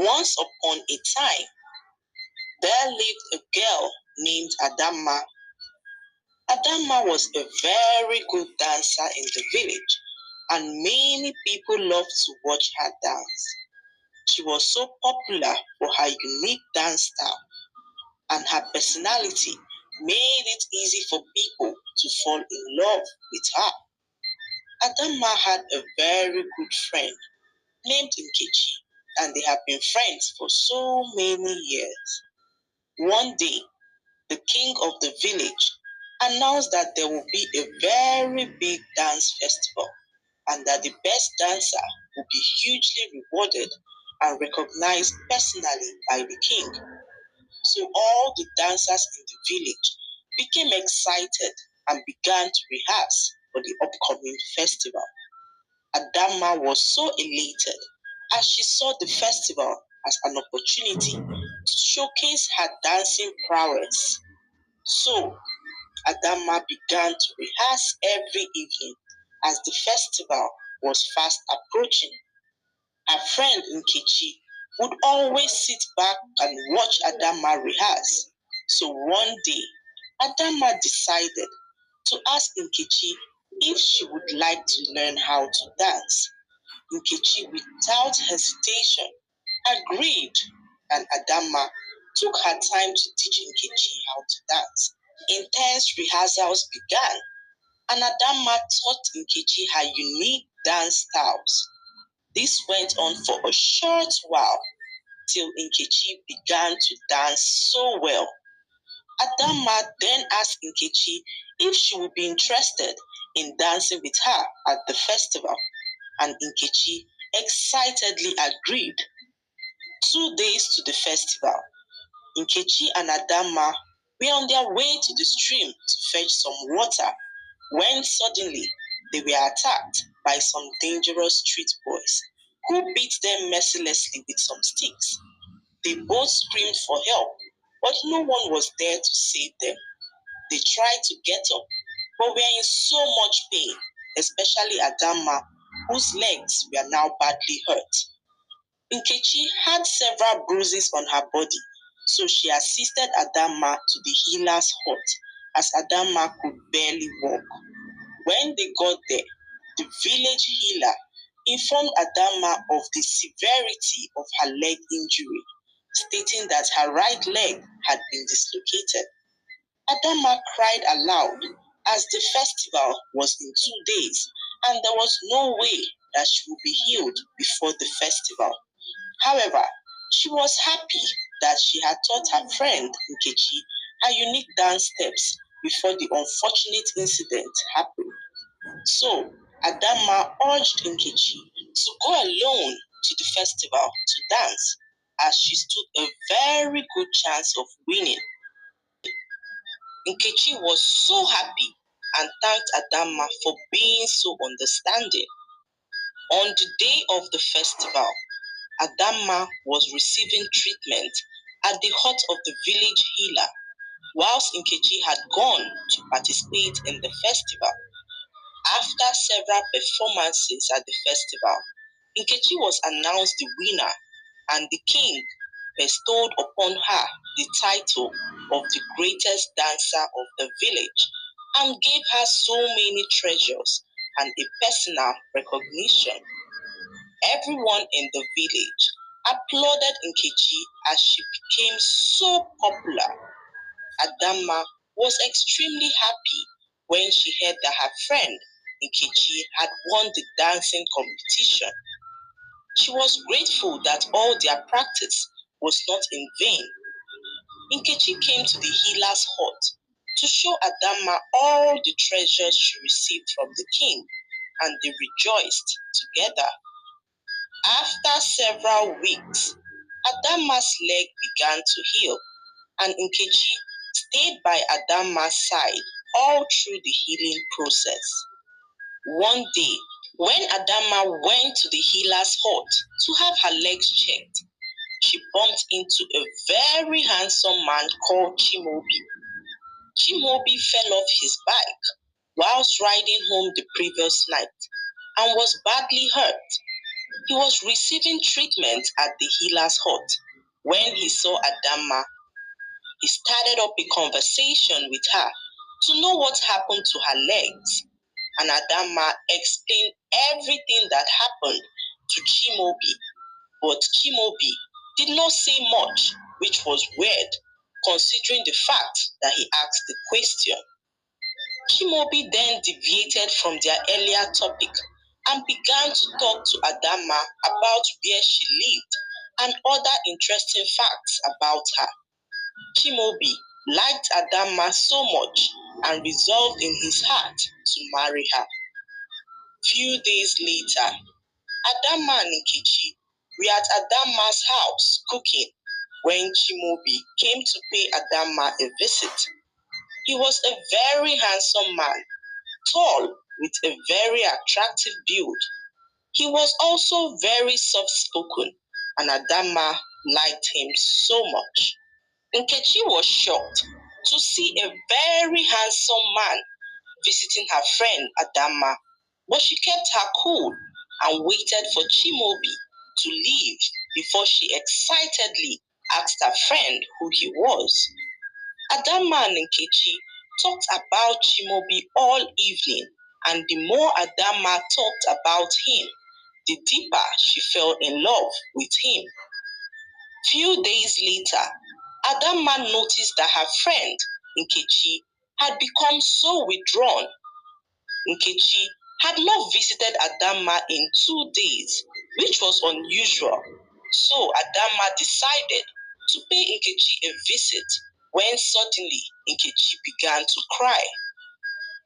Once upon a time, there lived a girl named Adamma. Adamma was a very good dancer in the village, and many people loved to watch her dance. She was so popular for her unique dance style, and her personality made it easy for people to fall in love with her. Adamma had a very good friend named Nkechi, and they have been friends for so many years. One day, the king of the village announced that there will be a very big dance festival and that the best dancer will be hugely rewarded and recognized personally by the king. So all the dancers in the village became excited and began to rehearse for the upcoming festival. Adamma was so elated as she saw the festival as an opportunity to showcase her dancing prowess. So Adamma began to rehearse every evening as the festival was fast approaching. Her friend Nkechi would always sit back and watch Adamma rehearse. So one day, Adamma decided to ask Nkechi if she would like to learn how to dance. Nkechi, without hesitation, agreed, and Adamma took her time to teach Nkechi how to dance. Intense rehearsals began, and Adamma taught Nkechi her unique dance styles. This went on for a short while till Nkechi began to dance so well. Adamma then asked Nkechi if she would be interested in dancing with her at the festival, and Nkechi excitedly agreed. 2 days to the festival, Nkechi and Adamma were on their way to the stream to fetch some water when suddenly they were attacked by some dangerous street boys who beat them mercilessly with some sticks. They both screamed for help, but no one was there to save them. They tried to get up, but were in so much pain, especially Adamma, whose legs were now badly hurt. Nkechi had several bruises on her body, so she assisted Adamma to the healer's hut as Adamma could barely walk. When they got there, the village healer informed Adamma of the severity of her leg injury, stating that her right leg had been dislocated. Adamma cried aloud as the festival was in 2 days and there was no way that she would be healed before the festival. However, she was happy that she had taught her friend Nkechi her unique dance steps before the unfortunate incident happened. So, Adamma urged Nkechi to go alone to the festival to dance, as she stood a very good chance of winning. Nkechi was so happy and thanked Adamma for being so understanding. On the day of the festival, Adamma was receiving treatment at the hut of the village healer, whilst Nkechi had gone to participate in the festival. After several performances at the festival, Nkechi was announced the winner, and the king bestowed upon her the title of the greatest dancer of the village and gave her so many treasures and a personal recognition. Everyone in the village applauded Nkechi as she became so popular. Adamma was extremely happy when she heard that her friend Nkechi had won the dancing competition. She was grateful that all their practice was not in vain. Nkechi came to the healer's hut to show Adamma all the treasures she received from the king, and they rejoiced together. After several weeks, Adamma's leg began to heal, and Nkechi stayed by Adamma's side all through the healing process. One day, when Adamma went to the healer's hut to have her legs checked, she bumped into a very handsome man called Chimobi. Chimobi fell off his bike whilst riding home the previous night and was badly hurt. He was receiving treatment at the healer's hut when he saw Adamma. He started up a conversation with her to know what happened to her legs, and Adamma explained everything that happened to Chimaobi, but Chimaobi did not say much, which was weird considering the fact that he asked the question. Chimaobi then deviated from their earlier topic and began to talk to Adamma about where she lived and other interesting facts about her. Chimaobi liked Adamma so much and resolved in his heart to marry her. Few days later, Adamma and Nkechi were at Adamma's house cooking when Chimaobi came to pay Adamma a visit. He was a very handsome man, tall with a very attractive build. He was also very soft-spoken, and Adamma liked him so much. Nkechi was shocked to see a very handsome man visiting her friend Adamma, but she kept her cool and waited for Chimaobi to leave before she excitedly asked her friend who he was. Adamma and Nkechi talked about Chimaobi all evening, and the more Adamma talked about him, the deeper she fell in love with him. Few days later, Adamma noticed that her friend, Nkechi, had become so withdrawn. Nkechi had not visited Adamma in 2 days, which was unusual. So Adamma decided to pay Nkechi a visit when suddenly Nkechi began to cry.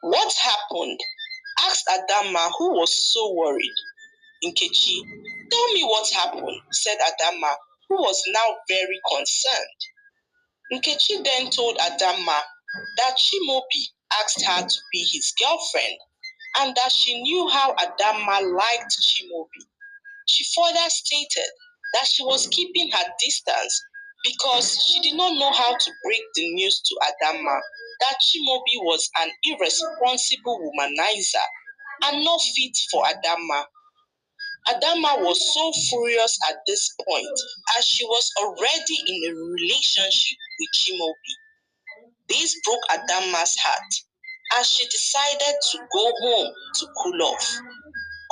"What happened?" asked Adamma, who was so worried. "Nkechi, tell me what happened," said Adamma, who was now very concerned. Nkechi then told Adamma that Chimaobi asked her to be his girlfriend and that she knew how Adamma liked Chimaobi. She further stated that she was keeping her distance because she did not know how to break the news to Adamma that Chimaobi was an irresponsible womanizer and not fit for Adamma. Adamma was so furious at this point as she was already in a relationship with Chimaobi. This broke Adamma's heart as she decided to go home to cool off.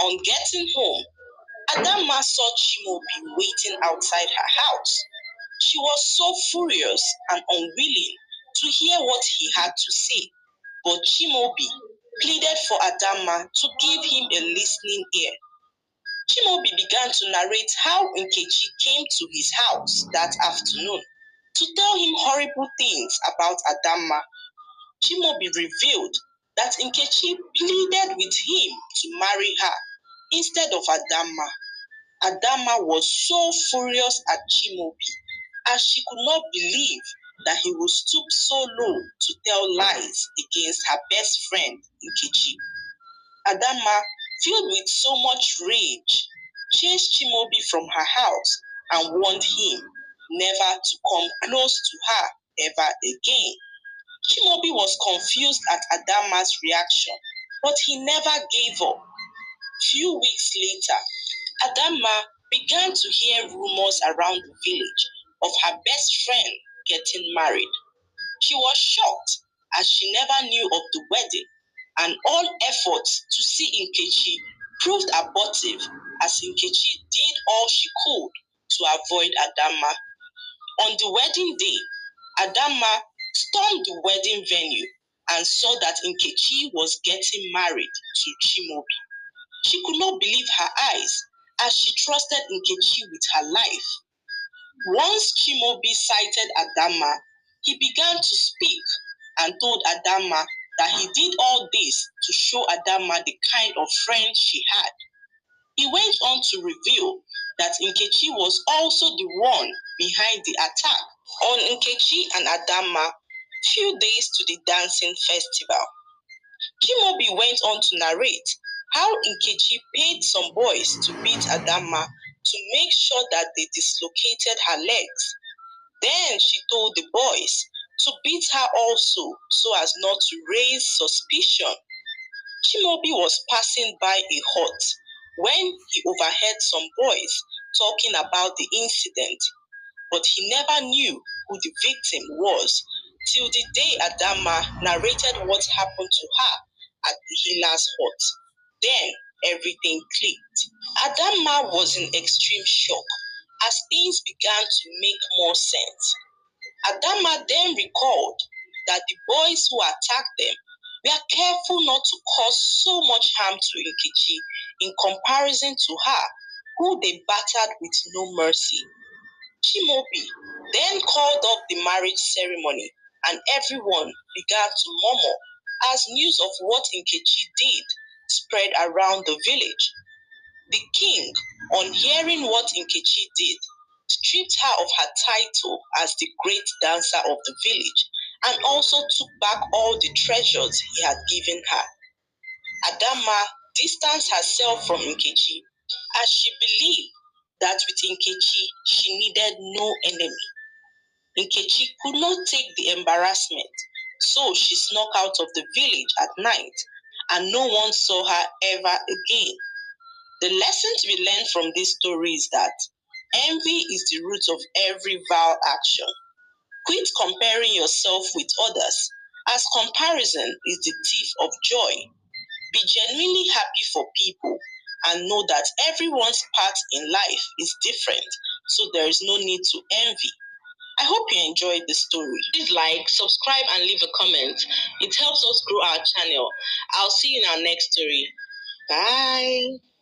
On getting home, Adamma saw Chimaobi waiting outside her house. She was so furious and unwilling to hear what he had to say, but Chimaobi pleaded for Adamma to give him a listening ear. Chimaobi began to narrate how Nkechi came to his house that afternoon to tell him horrible things about Adamma. Chimaobi revealed that Nkechi pleaded with him to marry her instead of Adamma. Adamma was so furious at Chimaobi as she could not believe that he would stoop so low to tell lies against her best friend Nkechi. Adamma, filled with so much rage, chased Chimaobi from her house and warned him never to come close to her ever again. Chimaobi was confused at Adamma's reaction, but he never gave up. Few weeks later, Adamma began to hear rumors around the village of her best friend getting married. She was shocked as she never knew of the wedding, and all efforts to see Nkechi proved abortive as Nkechi did all she could to avoid Adamma. On the wedding day, Adamma stormed the wedding venue and saw that Nkechi was getting married to Chimaobi. She could not believe her eyes as she trusted Nkechi with her life. Once Chimaobi sighted Adamma, he began to speak and told Adamma that he did all this to show Adamma the kind of friend she had. He went on to reveal that Nkechi was also the one behind the attack on Nkechi and Adamma few days to the dancing festival. Chimaobi went on to narrate how Nkechi paid some boys to beat Adamma to make sure that they dislocated her legs. Then she told the boys to beat her also so as not to raise suspicion. Chimaobi was passing by a hut when he overheard some boys talking about the incident, but he never knew who the victim was till the day Adama narrated what happened to her at the healer's hut. Then everything clicked. Adama was in extreme shock as things began to make more sense. Adama then recalled that the boys who attacked them were careful not to cause so much harm to Nkechi in comparison to her, who they battered with no mercy. Chimaobi then called off the marriage ceremony and everyone began to murmur as news of what Nkechi did spread around the village. The king, on hearing what Nkechi did, stripped her of her title as the great dancer of the village and also took back all the treasures he had given her. Adama distanced herself from Nkechi as she believed that with Nkechi she needed no enemy. Nkechi could not take the embarrassment, so she snuck out of the village at night and no one saw her ever again. The lesson to be learned from this story is that envy is the root of every vile action. Quit comparing yourself with others, as comparison is the thief of joy. Be genuinely happy for people and know that everyone's path in life is different, so there is no need to envy. I hope you enjoyed the story. Please like, subscribe, and leave a comment. It helps us grow our channel. I'll see you in our next story. Bye.